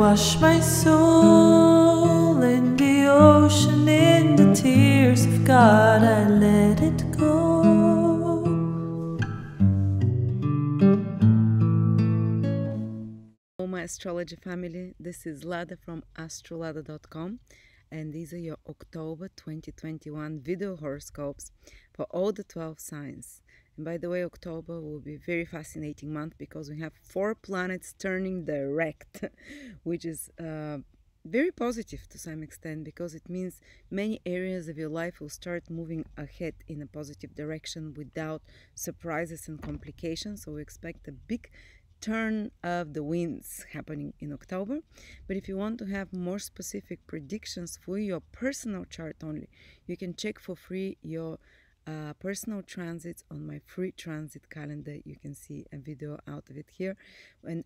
wash my soul in the ocean, in the tears of God, I let it go. Hello, my astrology family. This is Lada from astrolada.com, and these are your October 2021 video horoscopes for all the 12 signs. And by the way, October will be a very fascinating month because we have 4 planets turning direct, which is very positive to some extent, because it means many areas of your life will start moving ahead in a positive direction without surprises and complications. So we expect a big turn of the winds happening in October. But if you want to have more specific predictions for your personal chart only, you can check for free your personal transits on my free transit calendar. You can see a video out of it here, and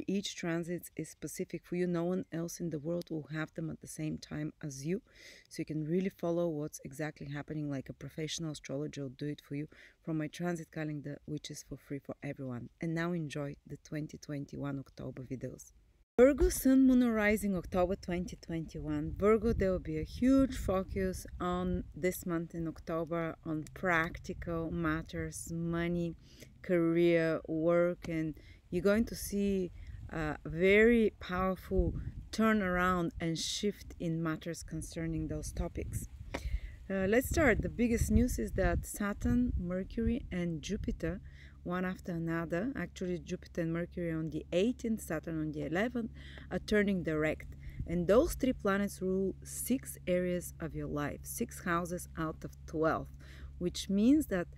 each transit is specific for you. No one else in the world will have them at the same time as you, so you can really follow what's exactly happening like a professional astrologer will do it for you from my transit calendar, which is for free for everyone. And now enjoy the 2021 October videos. Virgo, Sun, Moon, or Rising, October 2021. Virgo, there will be a huge focus on this month in October on practical matters, money, career, work, and you're going to see a very powerful turnaround and shift in matters concerning those topics. Let's start. The biggest news is that Saturn, Mercury, and Jupiter, one after another, actually Jupiter and Mercury on the 18th, Saturn on the 11th, are turning direct. And those 3 planets rule 6 areas of your life, 6 houses out of 12, which means that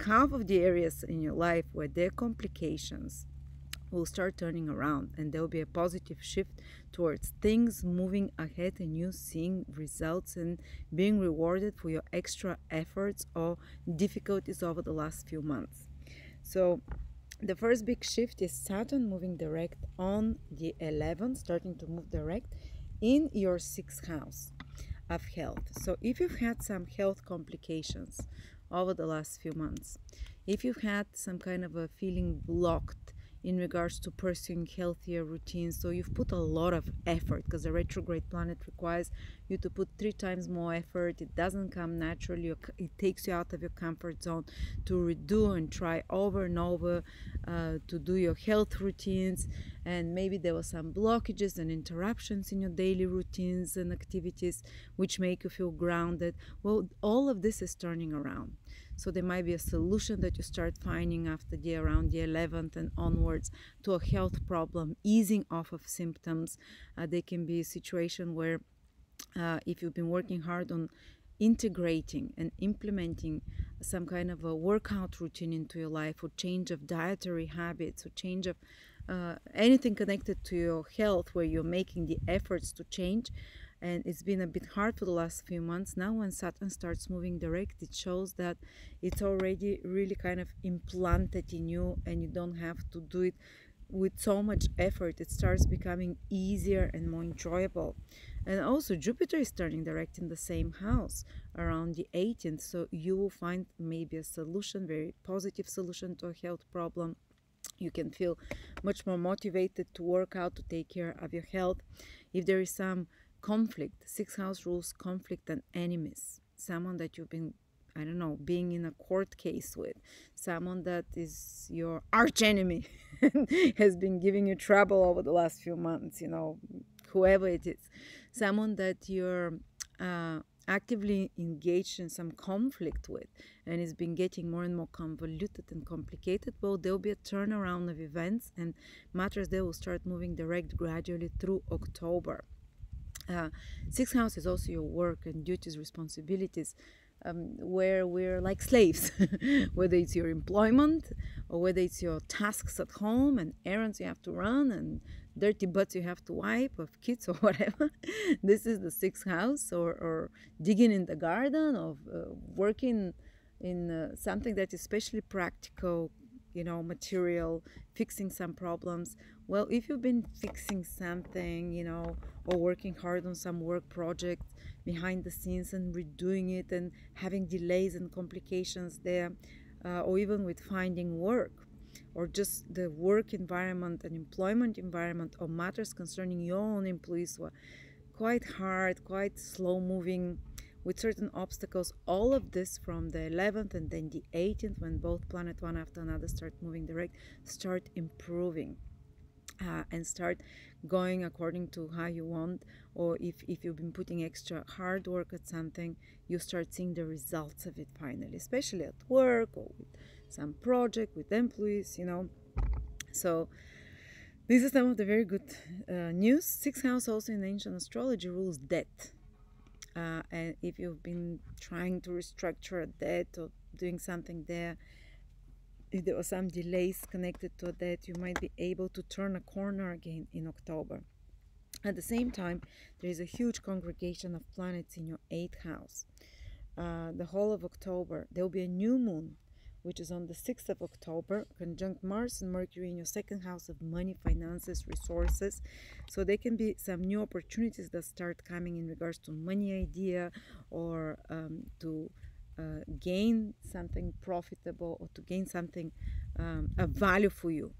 half of the areas in your life where there are complications will start turning around, and there will be a positive shift towards things moving ahead and you seeing results and being rewarded for your extra efforts or difficulties over the last few months. So the first big shift is Saturn moving direct on the 11th, starting to move direct in your 6th house of health. So if you've had some health complications over the last few months, if you've had some kind of a feeling blocked in regards to pursuing healthier routines, so you've put a lot of effort, because a retrograde planet requires you to put 3 times more effort. It doesn't come naturally. It takes you out of your comfort zone to redo and try over and over to do your health routines, and maybe there were some blockages and interruptions in your daily routines and activities which make you feel grounded. Well, all of this is turning around. So there might be a solution that you start finding after around the 11th and onwards to a health problem, easing off of symptoms. There can be a situation where if you've been working hard on integrating and implementing some kind of a workout routine into your life, or change of dietary habits, or change of anything connected to your health where you're making the efforts to change, and it's been a bit hard for the last few months. Now when Saturn starts moving direct, it shows that it's already really kind of implanted in you, and you don't have to do it with so much effort. It starts becoming easier and more enjoyable. And also Jupiter is turning direct in the same house around the 18th, so you will find maybe a solution, very positive solution to a health problem. You can feel much more motivated to work out, to take care of your health. If there is some conflict, 6th house rules conflict and enemies, someone that you've been, I don't know, being in a court case with, someone that is your arch enemy has been giving you trouble over the last few months, you know, whoever it is, someone that you're actively engaged in some conflict with, and it's been getting more and more convoluted and complicated. Well, there'll be a turnaround of events, and matters there will start moving direct gradually through October. 6th house is also your work and duties, responsibilities, where we're like slaves, whether it's your employment or whether it's your tasks at home and errands you have to run and dirty butts you have to wipe of kids or whatever. This is the 6th house, or digging in the garden, or working in something that is especially practical, you know, material, fixing some problems. Well, if you've been fixing something, you know, or working hard on some work project behind the scenes and redoing it and having delays and complications there, or even with finding work, or just the work environment and employment environment, or matters concerning your own employees were quite hard, quite slow moving, with certain obstacles. All of this from the 11th and then the 18th, when both planet one after another start moving direct, start improving. And start going according to how you want, or if you've been putting extra hard work at something, you start seeing the results of it finally, especially at work or with some project with employees, So this is some of the very good news. Sixth house also in ancient astrology rules debt. And if you've been trying to restructure a debt or doing something there, if there were some delays connected to that, you might be able to turn a corner again in October. At the same time, there is a huge congregation of planets in your 8th house. The whole of October, there will be a new moon, which is on the 6th of October, conjunct Mars and Mercury in your 2nd house of money, finances, resources. So there can be some new opportunities that start coming in regards to money idea, or to gain something profitable, or to gain something of value for you,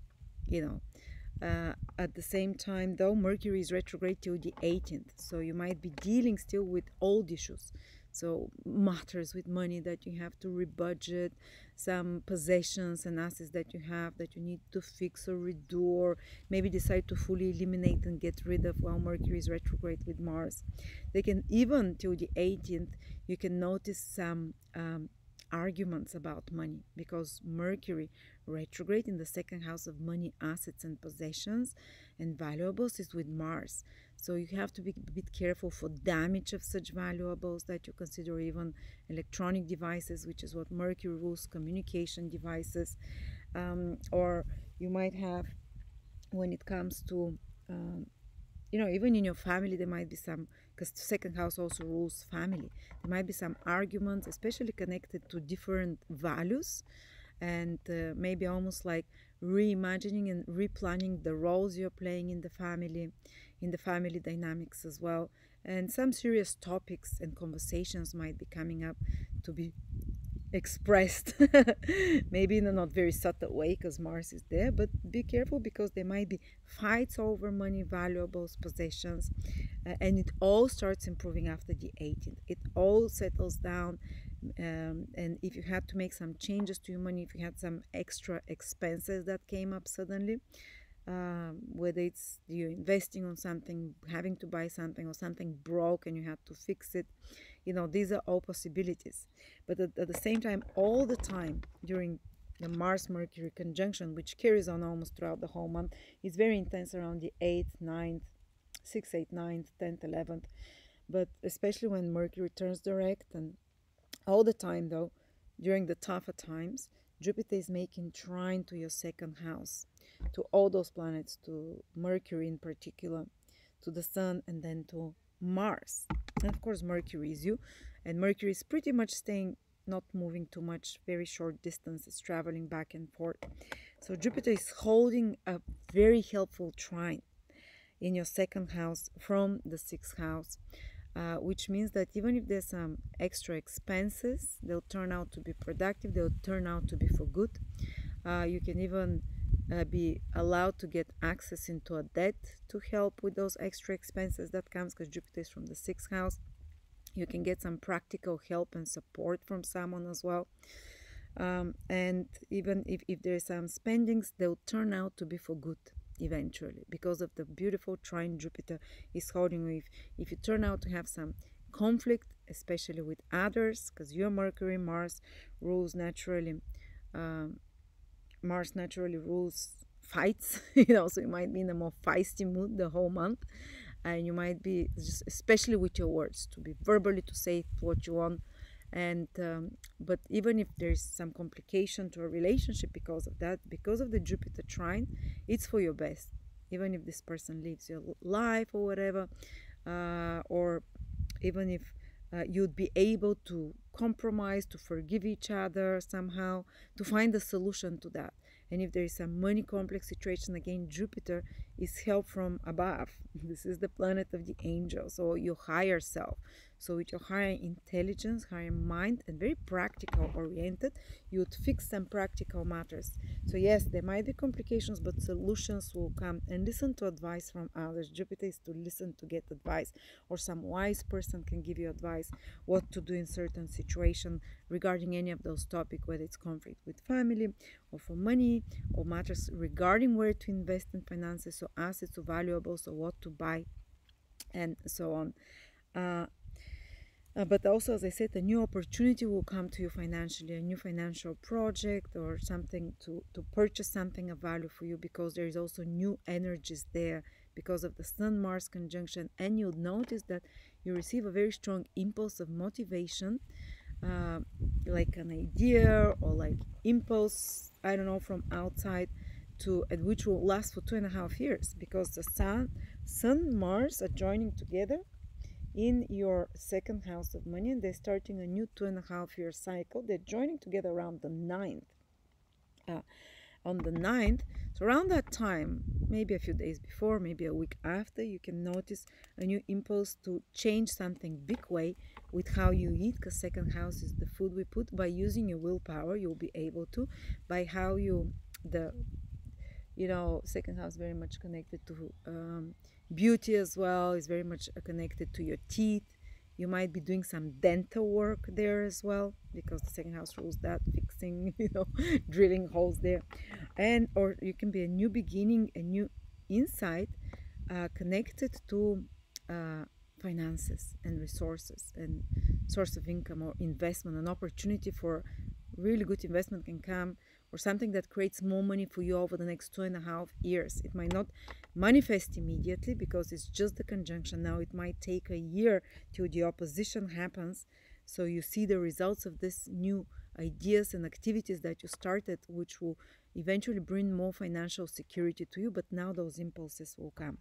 At the same time, though, Mercury is retrograde till the 18th, so you might be dealing still with old issues. So matters with money that you have to rebudget, some possessions and assets that you have that you need to fix or redo, or maybe decide to fully eliminate and get rid of while Mercury is retrograde with Mars. They can even, till the 18th, you can notice some arguments about money, because Mercury retrograde in the 2nd house of money, assets and possessions and valuables is with Mars. So you have to be a bit careful for damage of such valuables that you consider, even electronic devices, which is what Mercury rules, communication devices, or you might have, when it comes to even in your family, there might be some, because the 2nd house also rules family. There might be some arguments, especially connected to different values, and maybe almost like reimagining and replanning the roles you're playing in the family dynamics as well. And some serious topics and conversations might be coming up to be expressed, maybe in a not very subtle way, because Mars is there. But be careful, because there might be fights over money, valuables, possessions, and it all starts improving after the 18th. It all settles down, and if you had to make some changes to your money, if you had some extra expenses that came up suddenly, whether it's you're investing on something, having to buy something, or something broke and you had to fix it, these are all possibilities. But at the same time, all the time during the Mars-Mercury conjunction, which carries on almost throughout the whole month, is very intense around the 8th, 9th, 6th, 8th, 9th, 10th, 11th. But especially when Mercury turns direct, and all the time, though, during the tougher times, Jupiter is making trine to your 2nd house, to all those planets, to Mercury in particular, to the Sun, and then to Mars. And of course, Mercury is you, and Mercury is pretty much staying, not moving too much, very short distance, it's traveling back and forth. So Jupiter is holding a very helpful trine in your 2nd house from the 6th house, which means that even if there's some extra expenses, they'll turn out to be productive, they'll turn out to be for good. You can even be allowed to get access into a debt to help with those extra expenses that comes, because Jupiter is from the 6th house. You can get some practical help and support from someone as well. And even if there's some spendings, they'll turn out to be for good eventually, because of the beautiful trine Jupiter is holding you. If you turn out to have some conflict, especially with others, because your Mercury, Mars rules naturally, Mars naturally rules fights, so you might be in a more feisty mood the whole month, and you might be, just especially with your words, to be verbally to say what you want. And but even if there's some complication to a relationship because of that, because of the Jupiter trine, it's for your best. Even if this person lives your life or whatever, or even if you'd be able to compromise, to forgive each other somehow, to find a solution to that. And if there is a money complex situation, again, Jupiter is help from above. This is the planet of the angels, or your higher self. So with your higher intelligence, higher mind, and very practical oriented, you would fix some practical matters. So yes, there might be complications, but solutions will come. And listen to advice from others. Jupiter is to listen, to get advice, or some wise person can give you advice what to do in certain situation regarding any of those topics, whether it's conflict with family, or for money, or matters regarding where to invest in finances, so assets, or valuables, or what to buy, and so on. But also, as I said, a new opportunity will come to you financially, a new financial project, or something to purchase something of value for you, because there is also new energies there because of the Sun-Mars conjunction. And you'll notice that you receive a very strong impulse of motivation, like an idea or like impulse, I don't know, from outside, which will last for 2.5 years, because the Sun, Mars are joining together in your second house of money, and they're starting a new 2.5 year cycle. They're joining together around the 9th. On the 9th, so around that time, maybe a few days before, maybe a week after, you can notice a new impulse to change something big way with how you eat, because second house is the food we put. By using your willpower, you'll be able to, by how second house very much connected to beauty as well, is very much connected to your teeth. You might be doing some dental work there as well, because the second house rules that, fixing, drilling holes there. And or you can be a new beginning, a new insight connected to finances and resources and source of income or investment. An opportunity for really good investment can come, or something that creates more money for you over the next 2.5 years. It might not manifest immediately because it's just the conjunction now. It might take a year till the opposition happens, so you see the results of this new ideas and activities that you started, which will eventually bring more financial security to you. But now those impulses will come.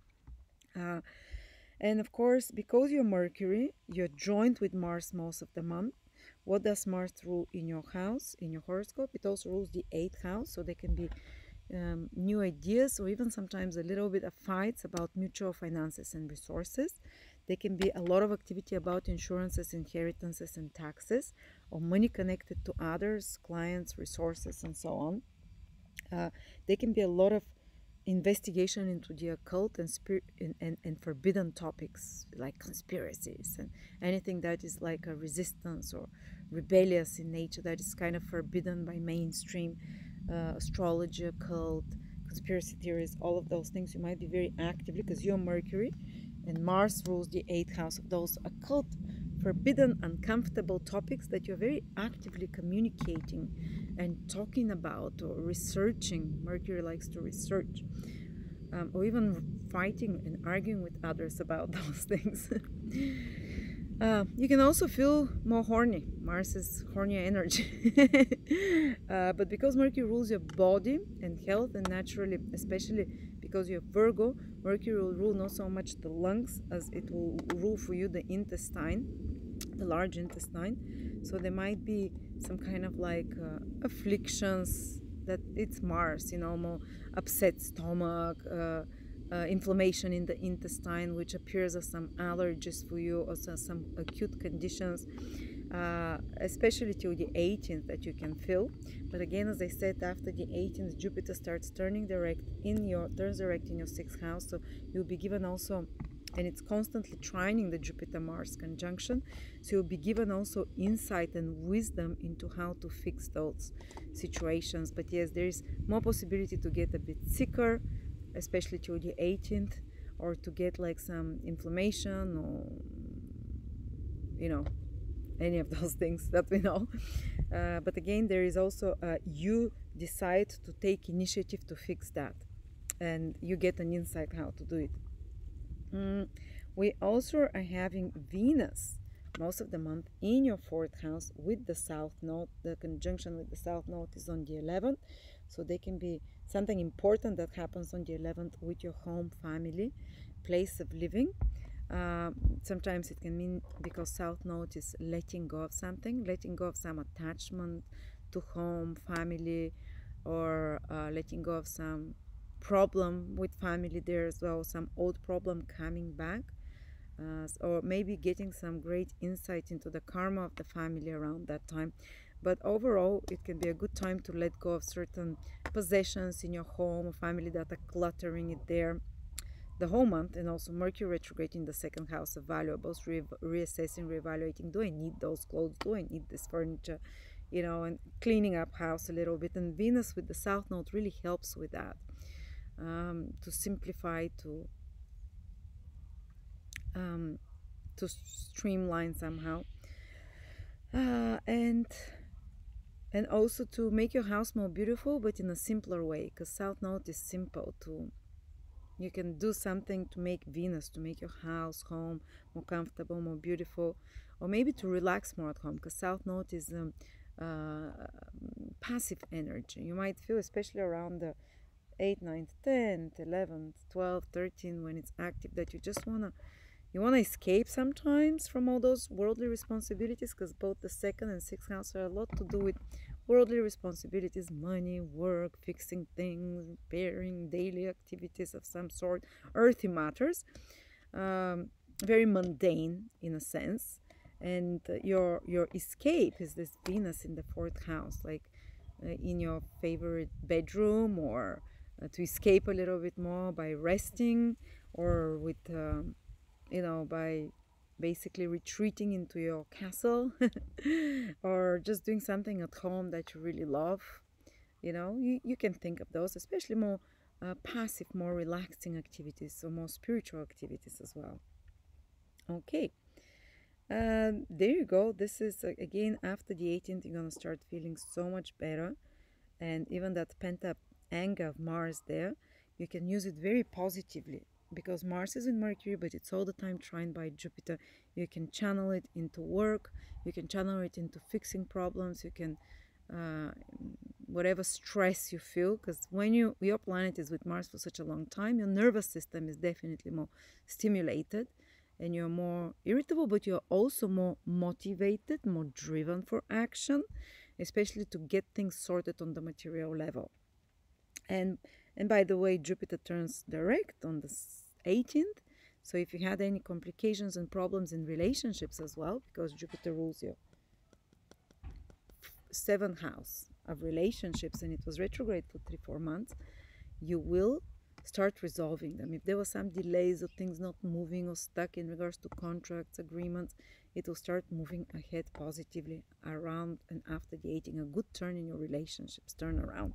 And of course, because you're Mercury, you're joined with Mars most of the month. What does Mars rule in your house, in your horoscope? It also rules the 8th house, so there can be new ideas, or even sometimes a little bit of fights about mutual finances and resources. There can be a lot of activity about insurances, inheritances, and taxes, or money connected to others, clients, resources, and so on. There can be a lot of investigation into the occult and forbidden topics, like conspiracies and anything that is like a resistance or rebellious in nature, that is kind of forbidden by mainstream astrology, occult, conspiracy theories, all of those things. You might be very actively, because you're Mercury and Mars rules the 8th house, of those occult, forbidden, uncomfortable topics that you're very actively communicating and talking about or researching. Mercury likes to research, or even fighting and arguing with others about those things. You can also feel more horny. Mars is horny energy. But because Mercury rules your body and health, and naturally, especially because you're Virgo, Mercury will rule not so much the lungs as it will rule for you the intestine, the large intestine. So there might be some kind of like afflictions, that it's Mars, more upset stomach, inflammation in the intestine, which appears as some allergies for you, or some acute conditions, especially till the 18th, that you can feel. But again, as I said, after the 18th, Jupiter starts turns direct in your 6th house, so you'll be given also, and it's constantly trining the Jupiter-Mars conjunction, so you'll be given also insight and wisdom into how to fix those situations. But yes, there is more possibility to get a bit sicker, especially till the 18th, or to get like some inflammation, or any of those things that we know. But again, there is also you decide to take initiative to fix that, and you get an insight how to do it. We also are having Venus most of the month in your 4th house with the South Node. The conjunction with the South Node is on the 11th, so there can be something important that happens on the 11th with your home, family, place of living. Sometimes it can mean, because South Node is letting go of something, letting go of some attachment to home, family, or letting go of some problem with family there as well, some old problem coming back, or maybe getting some great insight into the karma of the family around that time. But overall, it can be a good time to let go of certain possessions in your home or family that are cluttering it there the whole month. And also Mercury retrograde in the second house of valuables, reassessing, reevaluating, do I need those clothes, do I need this furniture, and cleaning up house a little bit. And Venus with the south node really helps with that, to simplify, to streamline somehow, and also to make your house more beautiful, but in a simpler way, because south node is simple. You can do something to make Venus, to make your house, home more comfortable, more beautiful, or maybe to relax more at home, because south node is passive energy. You might feel, especially around the 8th, 9th, 10th, 11th, 12th, 13th, when it's active, that you just want to escape sometimes from all those worldly responsibilities, because both the second and sixth house are a lot to do with worldly responsibilities, money, work, fixing things, repairing, daily activities of some sort, earthy matters, very mundane in a sense. And your escape is this Venus in the fourth house, like in your favorite bedroom, or to escape a little bit more by resting, or with by basically retreating into your castle, or just doing something at home that you really love. You can think of those, especially more passive, more relaxing activities, or more spiritual activities as well. Okay, there you go. This is again, after the 18th, you're gonna start feeling so much better. And even that pent up anger of Mars there, you can use it very positively, because Mars is in Mercury, but it's all the time trined by Jupiter. You can channel it into work, you can channel it into fixing problems, you can whatever stress you feel, because when your planet is with Mars for such a long time, your nervous system is definitely more stimulated, and you're more irritable, but you're also more motivated, more driven for action, especially to get things sorted on the material level. And by the way, Jupiter turns direct on the 18th. So if you had any complications and problems in relationships as well, because Jupiter rules your 7th house of relationships, and it was retrograde for 3-4 months, you will start resolving them. If there were some delays or things not moving or stuck in regards to contracts, agreements, it will start moving ahead positively around and after the 18th. A good turn in your relationships, turn around.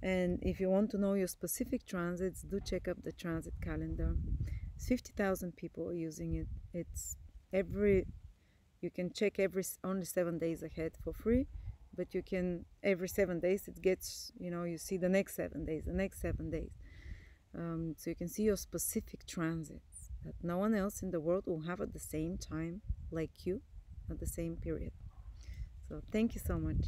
And if you want to know your specific transits, do check up the transit calendar. 50,000 people are using it. You can check only 7 days ahead for free, but you can, every 7 days it gets, you see the next 7 days, the next 7 days. So you can see your specific transits that no one else in the world will have at the same time like you at the same period. So thank you so much.